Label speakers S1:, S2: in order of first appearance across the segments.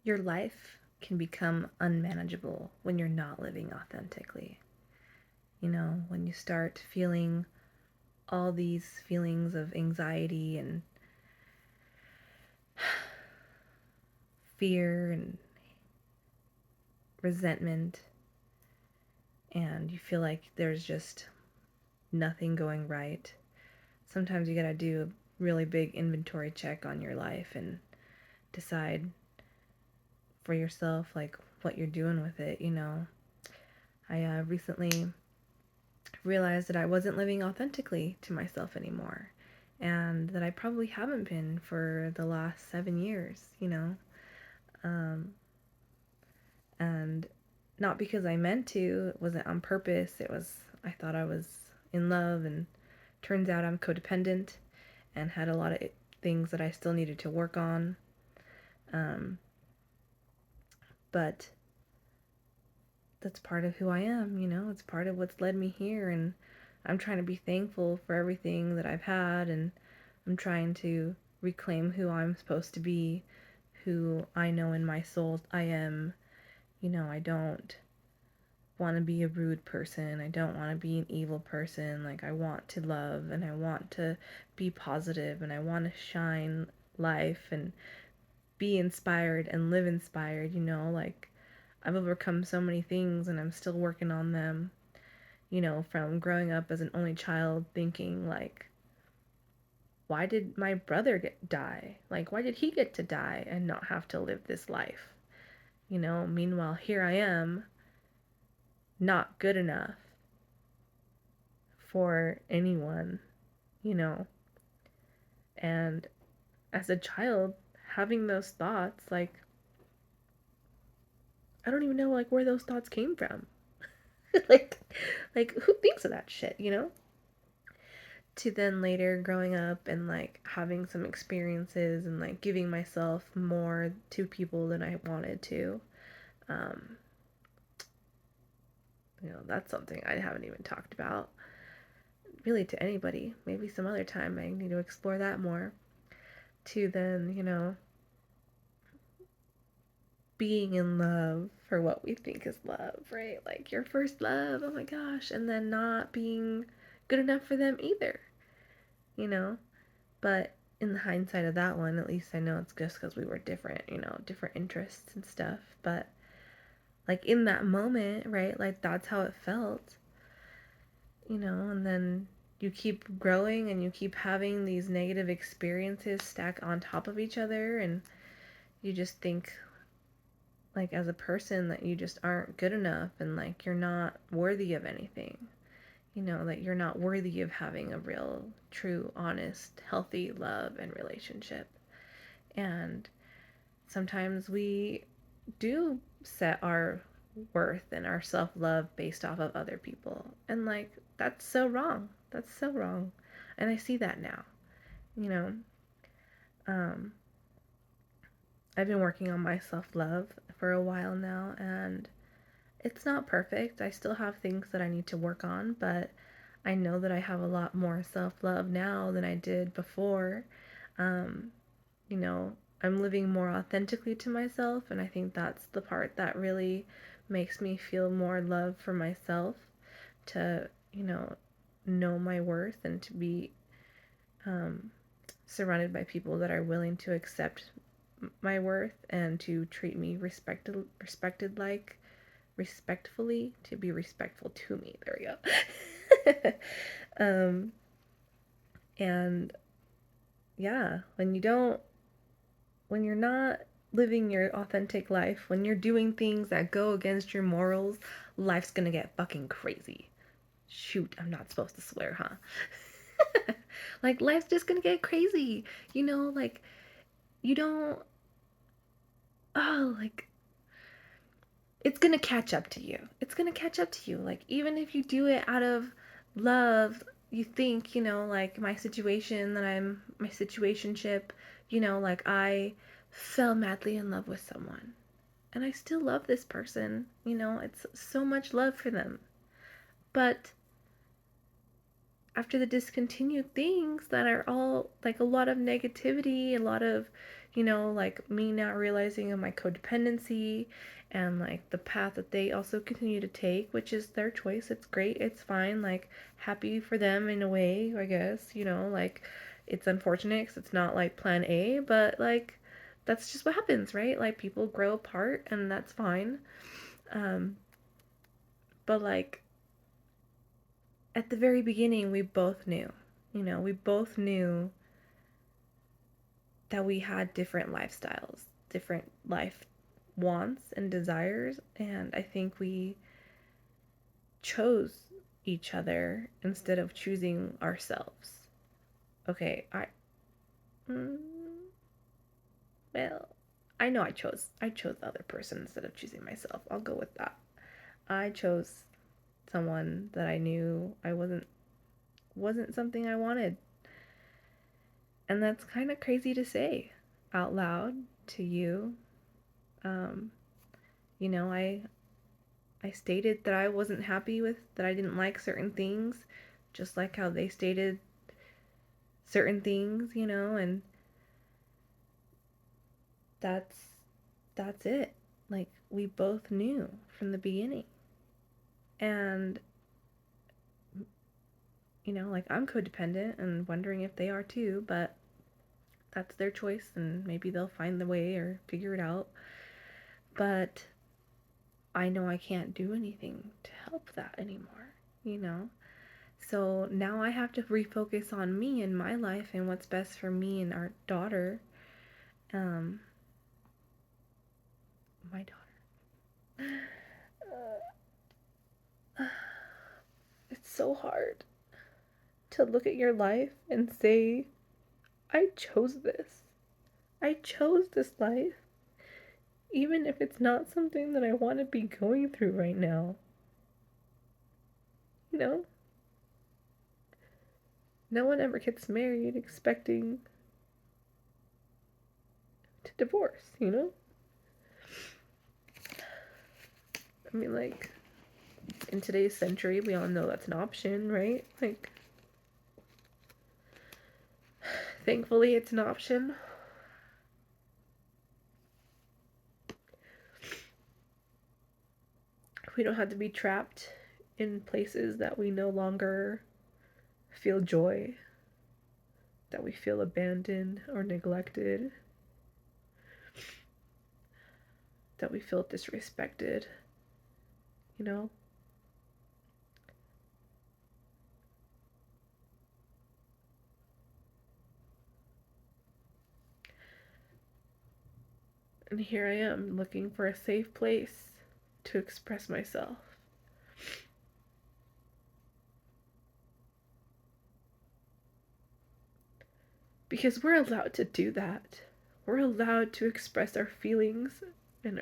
S1: your life can become unmanageable when you're not living authentically. When you start feeling all these feelings of anxiety and fear and resentment, and you feel like there's just nothing going right, sometimes you gotta do a really big inventory check on your life and decide for yourself, like, what you're doing with it. I recently realized that I wasn't living authentically to myself anymore, and that I probably haven't been for the last 7 years. Um, and not because I meant to, it wasn't on purpose, I thought I was in love, and turns out I'm codependent and had a lot of things that I still needed to work on. Um, but that's part of who I am. It's part of what's led me here, and I'm trying to be thankful for everything that I've had, and I'm trying to reclaim who I'm supposed to be, who I know in my soul I am. I don't want to be a rude person. I don't want to be an evil person. Like, I want to love, and I want to be positive, and I want to shine life and be inspired and live inspired. Like, I've overcome so many things and I'm still working on them, from growing up as an only child thinking, like, why did my brother die? Like, why did he get to die and not have to live this life? Meanwhile, here I am, not good enough for anyone, you know. And as a child, having those thoughts, like, I don't even know, like, where those thoughts came from. like, like, who thinks of that shit? To then later growing up and like having some experiences and like giving myself more to people than I wanted to. Um, that's something I haven't even talked about really to anybody. Maybe some other time I need to explore that more. To then, being in love for what we think is love, right? Like your first love, oh my gosh, and then not being good enough for them either, you know? But in the hindsight of that one, at least I know it's just because we were different, different interests and stuff. But like in that moment, right? Like that's how it felt. And then you keep growing and you keep having these negative experiences stack on top of each other, and you just think, like, as a person, that you just aren't good enough and like you're not worthy of anything. That you're not worthy of having a real, true, honest, healthy love and relationship. And sometimes we do set our worth and our self love based off of other people. And like, that's so wrong. That's so wrong. And I see that now. You know, um, I've been working on my self love for a while now, and it's not perfect. I still have things that I need to work on, but I know that I have a lot more self love now than I did before. Um, you know, I'm living more authentically to myself, and I think that's the part that really makes me feel more love for myself, to, know my worth and to be um, surrounded by people that are willing to accept my worth and to treat me respectfully, to be respectful to me. There we go. um, and yeah, when you're not living your authentic life, when you're doing things that go against your morals, life's gonna get fucking crazy. Shoot, I'm not supposed to swear, huh? Like, life's just gonna get crazy. Like, you don't. Oh, like, it's gonna catch up to you. It's gonna catch up to you. Like, even if you do it out of love, you think, like my situationship, like I fell madly in love with someone. And I still love this person. It's so much love for them. But after the discontinued things that are all like a lot of negativity, a lot of, you know, like me not realizing of my codependency and like the path that they also continue to take, which is their choice. It's great. It's fine. Like happy for them in a way, I guess, you know, like it's unfortunate because it's not like plan A, but like that's just what happens, right? Like people grow apart and that's fine. Um, but like at the very beginning, we both knew, you know, we both knew that we had different lifestyles, different life wants and desires, and I think we chose each other instead of choosing ourselves. Okay, mm, well, I know I chose the other person instead of choosing myself. I'll go with that. I chose someone that I knew I wasn't something I wanted. And that's kind of crazy to say out loud to you. Um, you know, I stated that I wasn't happy with, that I didn't like certain things, just like how they stated certain things, you know, and that's that's it. Like we both knew from the beginning. And you know, like I'm codependent and wondering if they are too, but that's their choice and maybe they'll find the way or figure it out. But I know I can't do anything to help that anymore, you know? So now I have to refocus on me and my life and what's best for me and our daughter. Um, my daughter. It's so hard to look at your life and say, I chose this. I chose this life, even if it's not something that I want to be going through right now. You know? No one ever gets married expecting to divorce, you know? I mean, like, in today's century, we all know that's an option, right? Like, thankfully, it's an option. We don't have to be trapped in places that we no longer feel joy, that we feel abandoned or neglected, that we feel disrespected, you know? And here I am looking for a safe place to express myself. Because we're allowed to do that. We're allowed to express our feelings and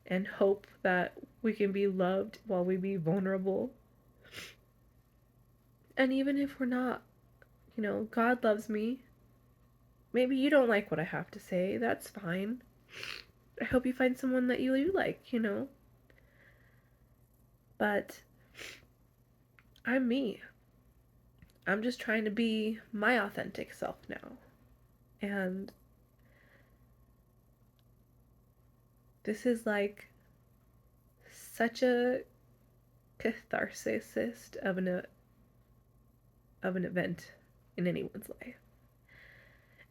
S1: and hope that we can be loved while we be vulnerable. And even if we're not, you know, God loves me. Maybe you don't like what I have to say. That's fine. I hope you find someone that you do like, you know. But I'm me. I'm just trying to be my authentic self now. And this is like such a catharsis of an event in anyone's life.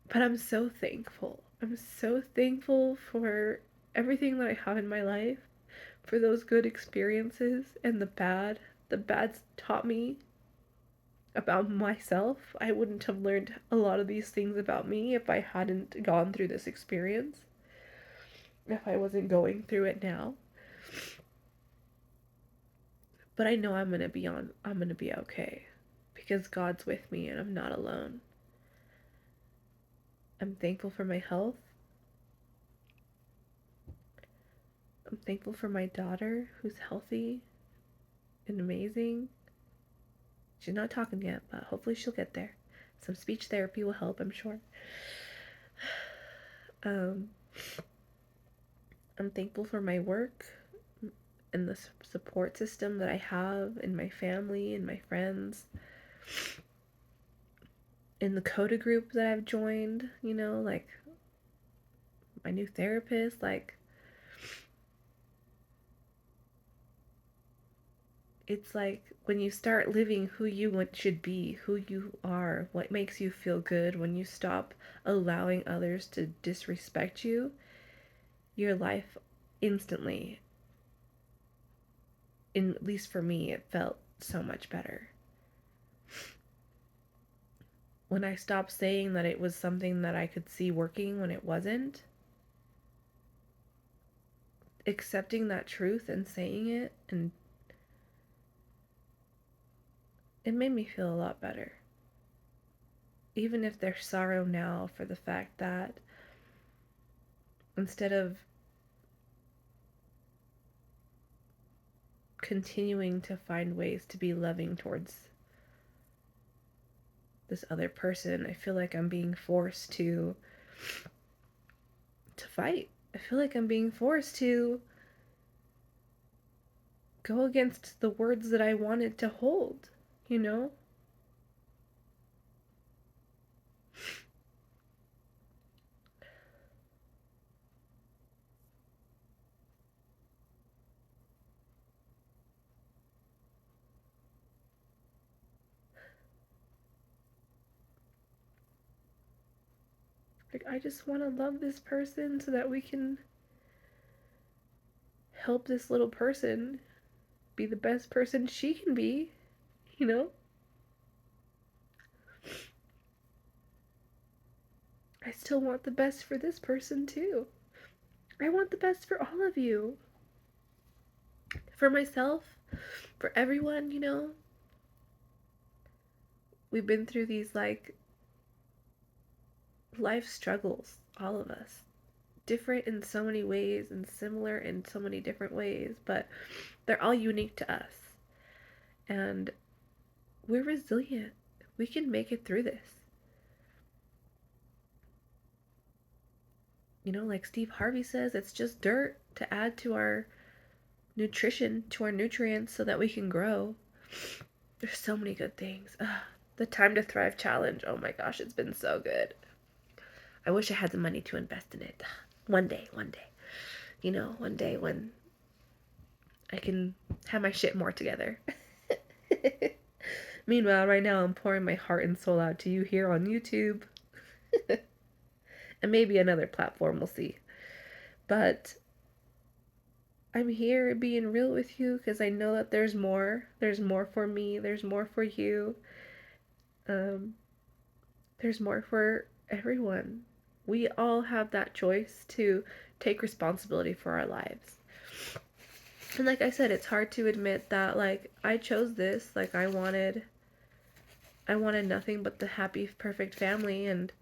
S1: But I'm so thankful. I'm so thankful for everything that I have in my life, for those good experiences and the bad. The bad's taught me about myself. I wouldn't have learned a lot of these things about me if I hadn't gone through this experience, if I wasn't going through it now. But I know I'm going to be okay because God's with me and I'm not alone. I'm thankful for my health. I'm thankful for my daughter who's healthy and amazing. She's not talking yet, but hopefully she'll get there. Some speech therapy will help, I'm sure. Um, I'm thankful for my work and the support system that I have in my family and my friends. In the Coda group that I've joined, you know, like my new therapist. Like, it's like when you start living who you should be, who you are, what makes you feel good, when you stop allowing others to disrespect you, your life instantly, at least for me, it felt so much better. When I stopped saying that it was something that I could see working when it wasn't, accepting that truth and saying it, and it made me feel a lot better. Even if there's sorrow now for the fact that instead of continuing to find ways to be loving towards this other person, I feel like I'm being forced to fight. I feel like I'm being forced to go against the words that I wanted to hold, you know? Like, I just want to love this person so that we can help this little person be the best person she can be, you know? I still want the best for this person too. I want the best for all of you. For myself, for everyone, you know? We've been through these like life struggles, all of us. Different in so many ways and similar in so many different ways, but they're all unique to us. And we're resilient. We can make it through this. You know, like Steve Harvey says, it's just dirt to add to our nutrition, to our nutrients so that we can grow. There's so many good things. The Time to Thrive Challenge. Oh my gosh, it's been so good. I wish I had the money to invest in it. One day. You know, one day when I can have my shit more together. Meanwhile, right now I'm pouring my heart and soul out to you here on YouTube. And maybe another platform, we'll see. But I'm here being real with you because I know that there's more. There's more for me. There's more for you. Um, there's more for everyone. We all have that choice to take responsibility for our lives. And like I said, it's hard to admit that like I chose this. Like I wanted nothing but the happy, perfect family, and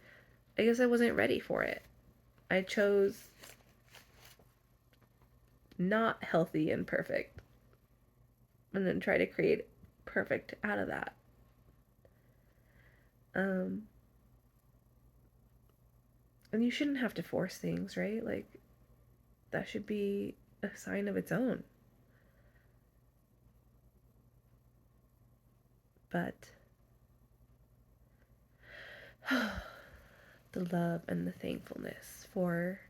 S1: I guess I wasn't ready for it. I chose not healthy and perfect, and then try to create perfect out of that. Um, and you shouldn't have to force things, right? Like, that should be a sign of its own. But the love and the thankfulness for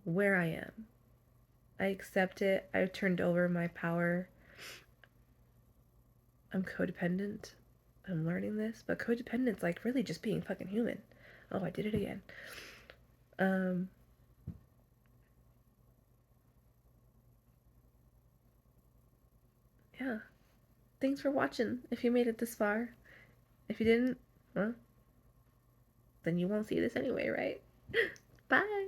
S1: where I am. I accept it. I've turned over my power. I'm codependent. I'm learning this, but codependent's like really just being fucking human. Oh, I did it again. Um, yeah. Thanks for watching if you made it this far. If you didn't, well, then you won't see this anyway, right? Bye.